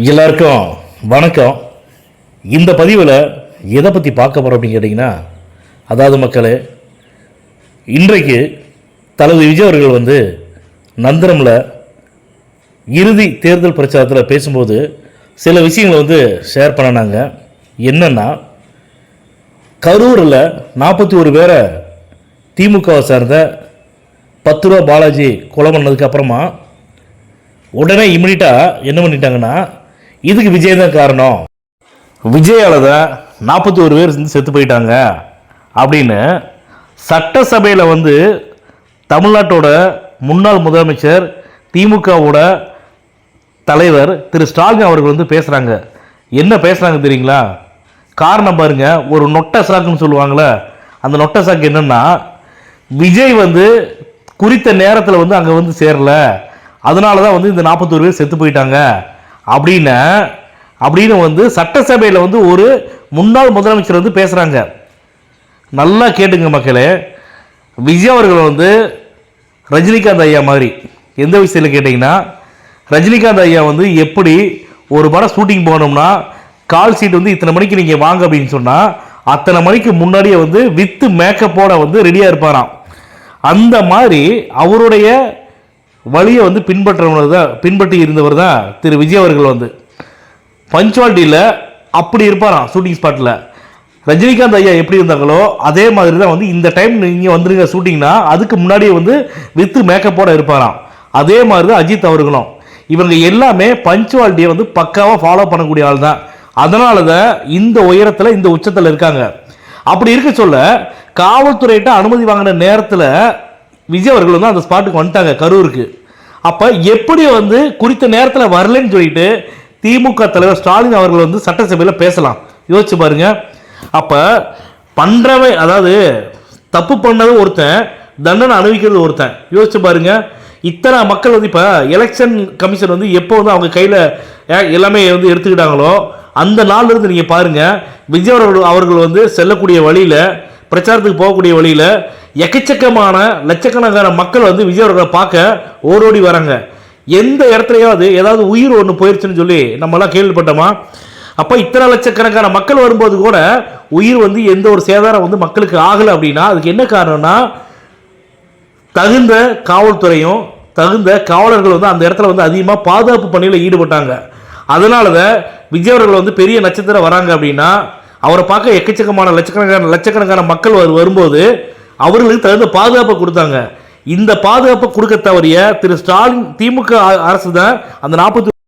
எல்லாருக்கும் வணக்கம். இந்த பதிவில் எதை பற்றி பார்க்க போகிறோம் அப்படின்னு கேட்டிங்கன்னா, அதாவது மக்களே, இன்றைக்கு தளபதி விஜய் அவர்கள் நந்தனமில் இறுதி தேர்தல் பிரச்சாரத்தில் பேசும்போது சில விஷயங்களை ஷேர் பண்ணினாங்க. என்னென்னா, கரூரில் 41 பேரை திமுகவை சார்ந்த 10 ரூபா பாலாஜி கொலை பண்ணதுக்கு அப்புறமா உடனே இம்மிடியட்டாக என்ன பண்ணிட்டாங்கன்னா, இதுக்கு விஜய் தான் காரணம், விஜயால் தான் 41 பேர் செத்து போயிட்டாங்க அப்படின்னு சட்டசபையில் தமிழ்நாட்டோட முன்னாள் முதலமைச்சர் திமுகவோட தலைவர் திரு ஸ்டாலின் அவர்கள் பேசுகிறாங்க. என்ன பேசுகிறாங்க தெரியுங்களா? காரணம் பாருங்க. ஒரு நொட்டை சாக்குன்னு சொல்லுவாங்களே, அந்த நொட்டை சாக்கு என்னன்னா, விஜய் குறித்த நேரத்தில் அங்கே சேரல, அதனால தான் இந்த 41 பேர் செத்து போயிட்டாங்க அப்படின்னு சட்டசபையில் ஒரு முன்னாள் முதலமைச்சர் பேசுகிறாங்க. நல்லா கேட்டுங்க மக்களே. விஜய் அவர்கள் ரஜினிகாந்த் ஐயா மாதிரி. எந்த விஷயத்தில் கேட்டிங்கன்னா, ரஜினிகாந்த் ஐயா எப்படி ஒரு படம் ஷூட்டிங் போனோம்னா கால் சீட் இத்தனை மணிக்கு நீங்கள் வாங்க அப்படின்னு சொன்னால் அத்தனை மணிக்கு முன்னாடியே வித்து மேக்கப்போட ரெடியாக இருப்பாராம். அந்த மாதிரி அவருடைய வழியை பின்பற்றி இருந்தவர் தான் திரு விஜய் அவர்கள். பஞ்சுவாலிட்டியில் அப்படி இருப்பாராம். ஷூட்டிங் ஸ்பாட்டில் ரஜினிகாந்த் ஐயா எப்படி இருந்தாங்களோ அதே மாதிரி தான் இந்த டைம் நீங்கள் வந்துருங்க ஷூட்டிங்னா அதுக்கு முன்னாடியே வித்து மேக்கப்போட இருப்பாராம். அதே மாதிரி தான் அஜித் அவர்களும். இவங்க எல்லாமே பஞ்சுவாலிட்டியை பக்காவாக ஃபாலோ பண்ணக்கூடிய ஆள் தான். அதனால தான் இந்த உயரத்தில் இந்த உச்சத்தில் இருக்காங்க. அப்படி இருக்க சொல்ல காவல்துறையிட்ட அனுமதி வாங்கின நேரத்தில் விஜய் அவர்கள் அந்த ஸ்பாட்டுக்கு வந்துட்டாங்க, கரூருக்கு. அப்போ எப்படி குறித்த நேரத்தில் வரலன்னு சொல்லிட்டு திமுக தலைவர் ஸ்டாலின் அவர்கள் சட்டசபையில் பேசலாம்? யோசிச்சு பாருங்க. அப்போ பண்ணுறவன், அதாவது தப்பு பண்ணது ஒருத்தன், தண்டனை அனுபவிக்கிறது ஒருத்தன். யோசிச்சு பாருங்க. இத்தனை மக்கள் இப்போ எலெக்ஷன் கமிஷன் எப்போ அவங்க கையில் எல்லாமே எடுத்துக்கிட்டாங்களோ அந்த நாள்ல இருந்து நீங்கள் பாருங்கள், விஜய் அவர்கள் செல்லக்கூடிய வழியில், பிரச்சாரத்துக்கு போகக்கூடிய வழியில் எக்கச்சக்கமான லட்சக்கணக்கான மக்கள் விஜய் அவர்களை பார்க்க ஓடோடி வராங்க. எந்த இடத்துலையாவது ஏதாவது உயிர் ஒன்று போயிடுச்சுன்னு சொல்லி நம்மளாம் கேள்விப்பட்டோமா? அப்போ இத்தனை லட்சக்கணக்கான மக்கள் வரும்போது கூட உயிர் எந்த ஒரு சேதாரம் மக்களுக்கு ஆகலை அப்படின்னா அதுக்கு என்ன காரணம்னா, தகுந்த காவல்துறையும் தகுந்த காவலர்கள் அந்த இடத்துல அதிகமாக பாதுகாப்பு பணியில் ஈடுபட்டாங்க. அதனால தான் விஜய் அவர்கள் பெரிய நட்சத்திரம் வராங்க அப்படின்னா அவரை பார்க்க எக்கச்சக்கமான லட்சக்கணக்கான மக்கள் வரும்போது அவர்களுக்கு தகுந்த பாதுகாப்பை கொடுத்தாங்க. இந்த பாதுகாப்பை கொடுக்க தவறிய திரு ஸ்டாலின் திமுக அரசு தான் அந்த 40